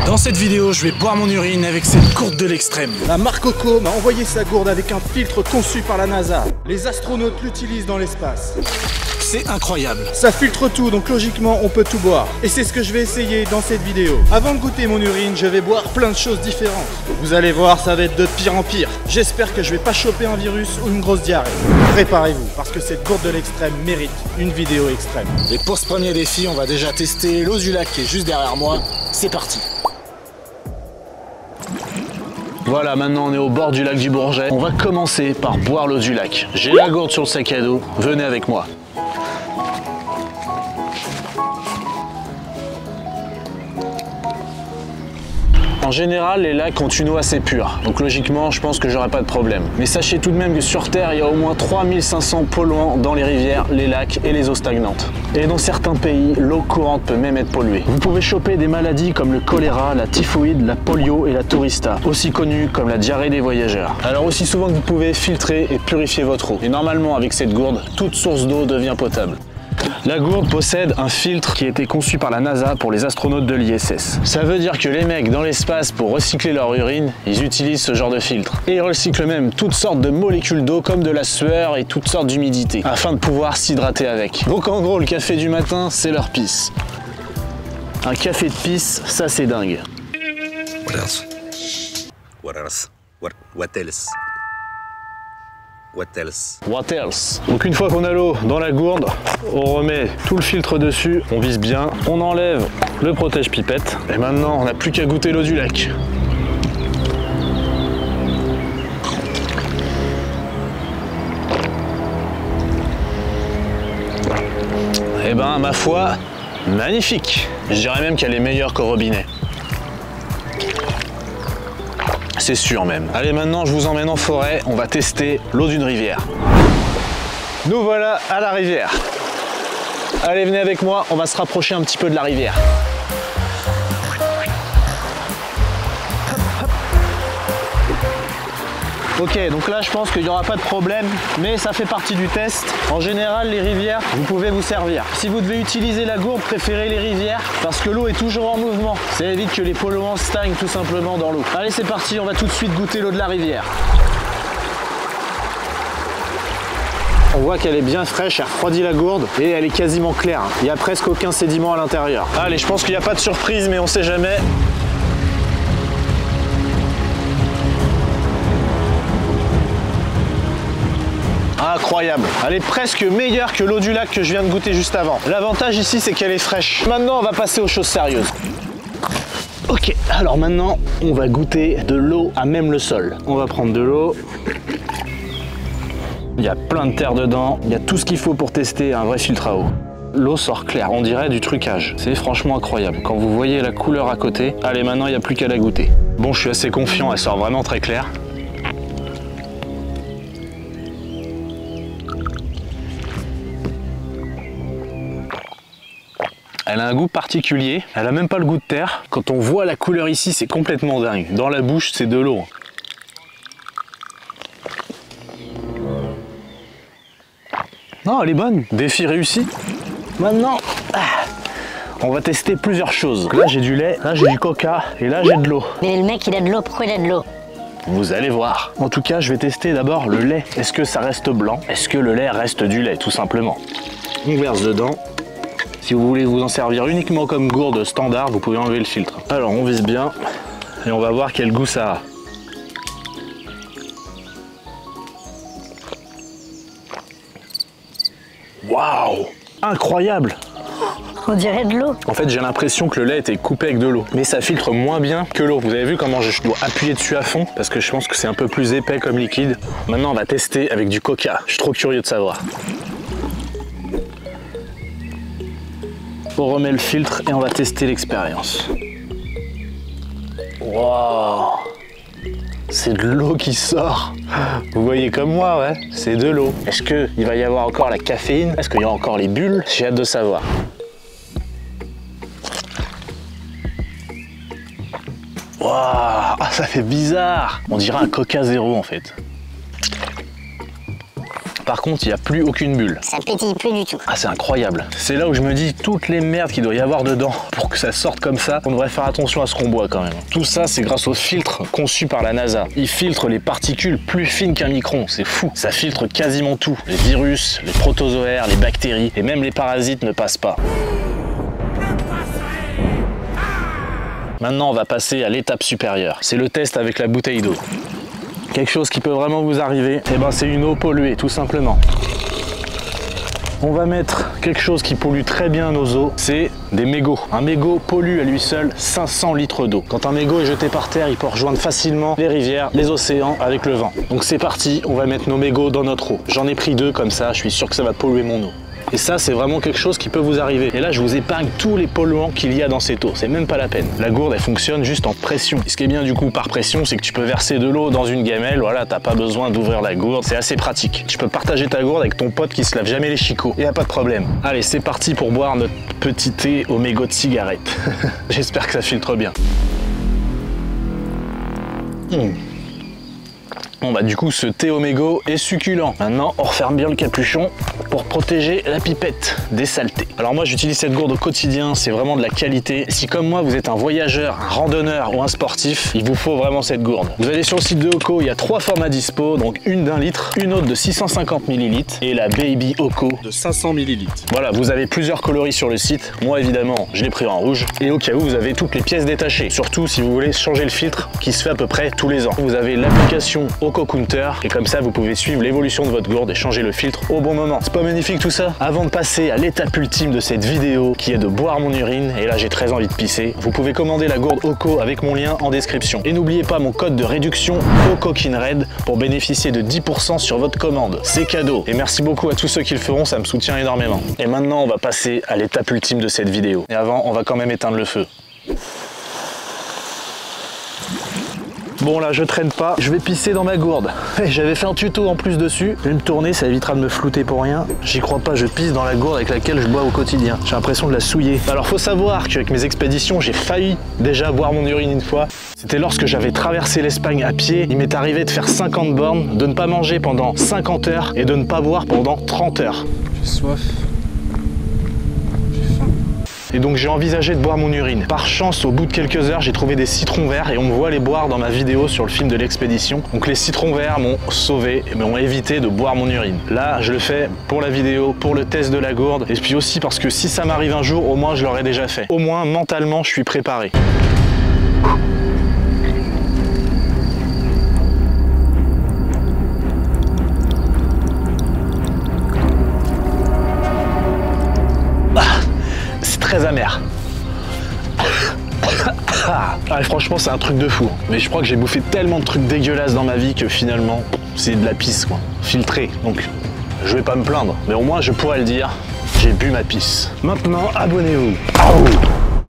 Dans cette vidéo, je vais boire mon urine avec cette gourde de l'extrême. La marque Coco m'a envoyé sa gourde avec un filtre conçu par la NASA. Les astronautes l'utilisent dans l'espace. C'est incroyable. Ça filtre tout, donc logiquement on peut tout boire. Et c'est ce que je vais essayer dans cette vidéo. Avant de goûter mon urine, je vais boire plein de choses différentes. Vous allez voir, ça va être de pire en pire. J'espère que je vais pas choper un virus ou une grosse diarrhée. Préparez-vous, parce que cette gourde de l'extrême mérite une vidéo extrême. Et pour ce premier défi, on va déjà tester l'eau du lac qui est juste derrière moi. C'est parti. Voilà, maintenant on est au bord du lac du Bourget. On va commencer par boire l'eau du lac. J'ai la gourde sur le sac à dos, venez avec moi. En général, les lacs ont une eau assez pure, donc logiquement, je pense que j'aurai pas de problème. Mais sachez tout de même que sur Terre, il y a au moins 3500 polluants dans les rivières, les lacs et les eaux stagnantes. Et dans certains pays, l'eau courante peut même être polluée. Vous pouvez choper des maladies comme le choléra, la typhoïde, la polio et la tourista, aussi connues comme la diarrhée des voyageurs. Alors aussi souvent que vous pouvez filtrer et purifier votre eau. Et normalement, avec cette gourde, toute source d'eau devient potable. La gourde possède un filtre qui a été conçu par la NASA pour les astronautes de l'ISS. Ça veut dire que les mecs dans l'espace, pour recycler leur urine, ils utilisent ce genre de filtre. Et ils recyclent même toutes sortes de molécules d'eau comme de la sueur et toutes sortes d'humidité, afin de pouvoir s'hydrater avec. Donc en gros, le café du matin, c'est leur pisse. Un café de pisse, ça c'est dingue. What else? What else? What else? What else? What else? Donc une fois qu'on a l'eau dans la gourde, on remet tout le filtre dessus, on vise bien, on enlève le protège-pipette et maintenant on n'a plus qu'à goûter l'eau du lac. Eh ben ma foi, magnifique. Je dirais même qu'elle est meilleure qu'au robinet. C'est sûr même. Allez, maintenant je vous emmène en forêt, on va tester l'eau d'une rivière. Nous voilà à la rivière. Allez, venez avec moi, on va se rapprocher un petit peu de la rivière. Ok, donc là je pense qu'il n'y aura pas de problème, mais ça fait partie du test. En général, les rivières, vous pouvez vous servir. Si vous devez utiliser la gourde, préférez les rivières, parce que l'eau est toujours en mouvement. Ça évite que les polluants stagnent tout simplement dans l'eau. Allez, c'est parti, on va tout de suite goûter l'eau de la rivière. On voit qu'elle est bien fraîche, elle refroidit la gourde et elle est quasiment claire. Il n'y a presque aucun sédiment à l'intérieur. Allez, je pense qu'il n'y a pas de surprise, mais on sait jamais. Incroyable. Elle est presque meilleure que l'eau du lac que je viens de goûter juste avant. L'avantage ici, c'est qu'elle est fraîche. Maintenant, on va passer aux choses sérieuses. Ok, alors maintenant, on va goûter de l'eau à même le sol. On va prendre de l'eau. Il y a plein de terre dedans. Il y a tout ce qu'il faut pour tester un vrai filtre à eau. L'eau sort claire, on dirait du trucage. C'est franchement incroyable. Quand vous voyez la couleur à côté, allez, maintenant, il n'y a plus qu'à la goûter. Bon, je suis assez confiant, elle sort vraiment très claire. Elle a un goût particulier, elle a même pas le goût de terre. Quand on voit la couleur ici, c'est complètement dingue. Dans la bouche, c'est de l'eau. Non, elle est bonne. Défi réussi. Maintenant, on va tester plusieurs choses. Là, j'ai du lait, là, j'ai du coca et là, j'ai de l'eau. Mais le mec, il a de l'eau. Pourquoi il a de l'eau? Vous allez voir. En tout cas, je vais tester d'abord le lait. Est-ce que ça reste blanc? Est-ce que le lait reste du lait, tout simplement? On verse dedans. Si vous voulez vous en servir uniquement comme gourde standard, vous pouvez enlever le filtre. Alors on vise bien et on va voir quel goût ça a. Waouh! Incroyable! On dirait de l'eau. En fait, j'ai l'impression que le lait était coupé avec de l'eau, mais ça filtre moins bien que l'eau. Vous avez vu comment je dois appuyer dessus à fond parce que je pense que c'est un peu plus épais comme liquide. Maintenant, on va tester avec du coca. Je suis trop curieux de savoir. On remet le filtre et on va tester l'expérience. Waouh! C'est de l'eau qui sort. Vous voyez comme moi, ouais? C'est de l'eau. Est-ce qu'il va y avoir encore la caféine? Est-ce qu'il y aura encore les bulles? J'ai hâte de savoir. Waouh! Ah, ça fait bizarre! On dirait un Coca Zéro en fait. Par contre, il n'y a plus aucune bulle. Ça pétille plus du tout. Ah, c'est incroyable. C'est là où je me dis toutes les merdes qu'il doit y avoir dedans pour que ça sorte comme ça. On devrait faire attention à ce qu'on boit quand même. Tout ça, c'est grâce au filtre conçu par la NASA. Il filtre les particules plus fines qu'un micron. C'est fou. Ça filtre quasiment tout. Les virus, les protozoaires, les bactéries et même les parasites ne passent pas. Maintenant, on va passer à l'étape supérieure. C'est le test avec la bouteille d'eau. Quelque chose qui peut vraiment vous arriver, eh ben, c'est une eau polluée, tout simplement. On va mettre quelque chose qui pollue très bien nos eaux, c'est des mégots. Un mégot pollue à lui seul 500 litres d'eau. Quand un mégot est jeté par terre, il peut rejoindre facilement les rivières, les océans avec le vent. Donc c'est parti, on va mettre nos mégots dans notre eau. J'en ai pris 2 comme ça, je suis sûr que ça va polluer mon eau. Et ça, c'est vraiment quelque chose qui peut vous arriver. Et là, je vous épargne tous les polluants qu'il y a dans cette eau. C'est même pas la peine. La gourde, elle fonctionne juste en pression. Et ce qui est bien du coup par pression, c'est que tu peux verser de l'eau dans une gamelle. Voilà, t'as pas besoin d'ouvrir la gourde. C'est assez pratique. Tu peux partager ta gourde avec ton pote qui se lave jamais les chicots. Et y a pas de problème. Allez, c'est parti pour boire notre petit thé au mégot de cigarette. J'espère que ça filtre bien. Bon bah du coup ce thé au mégot est succulent. Maintenant on referme bien le capuchon pour protéger la pipette des saletés. Alors moi j'utilise cette gourde au quotidien, c'est vraiment de la qualité. Si comme moi vous êtes un voyageur, un randonneur ou un sportif, il vous faut vraiment cette gourde. Vous allez sur le site de Occo, il y a 3 formats dispo, donc une d'1 litre, une autre de 650 ml et la Baby Occo De 500 ml. Voilà, vous avez plusieurs coloris sur le site. Moi évidemment je l'ai pris en rouge et au cas où vous avez toutes les pièces détachées. Surtout si vous voulez changer le filtre qui se fait à peu près tous les ans. Vous avez l'application Occo Counter et comme ça vous pouvez suivre l'évolution de votre gourde et changer le filtre au bon moment. C'est pas magnifique tout ça? Avant de passer à l'étape ultime de cette vidéo qui est de boire mon urine, et là j'ai très envie de pisser, vous pouvez commander la gourde Occo avec mon lien en description. Et n'oubliez pas mon code de réduction OCOKINRED pour bénéficier de 10% sur votre commande. C'est cadeau et merci beaucoup à tous ceux qui le feront, ça me soutient énormément. Et maintenant on va passer à l'étape ultime de cette vidéo. Et avant on va quand même éteindre le feu. Bon là je traîne pas, je vais pisser dans ma gourde. J'avais fait un tuto en plus dessus, je vais me tourner, ça évitera de me flouter pour rien. J'y crois pas, je pisse dans la gourde avec laquelle je bois au quotidien. J'ai l'impression de la souiller. Alors faut savoir qu'avec mes expéditions, j'ai failli déjà boire mon urine une fois. C'était lorsque j'avais traversé l'Espagne à pied, il m'est arrivé de faire 50 bornes, de ne pas manger pendant 50 heures et de ne pas boire pendant 30 heures. J'ai soif. Et donc j'ai envisagé de boire mon urine. Par chance, au bout de quelques heures, j'ai trouvé des citrons verts et on me voit les boire dans ma vidéo sur le film de l'expédition. Donc les citrons verts m'ont sauvé et m'ont évité de boire mon urine. Là, je le fais pour la vidéo, pour le test de la gourde et puis aussi parce que si ça m'arrive un jour, au moins je l'aurais déjà fait. Au moins, mentalement, je suis préparé. Très amer. Ah, franchement c'est un truc de fou. Mais je crois que j'ai bouffé tellement de trucs dégueulasses dans ma vie que finalement c'est de la pisse quoi. Filtrée. Donc je vais pas me plaindre. Mais au moins je pourrais le dire, j'ai bu ma pisse. Maintenant abonnez-vous.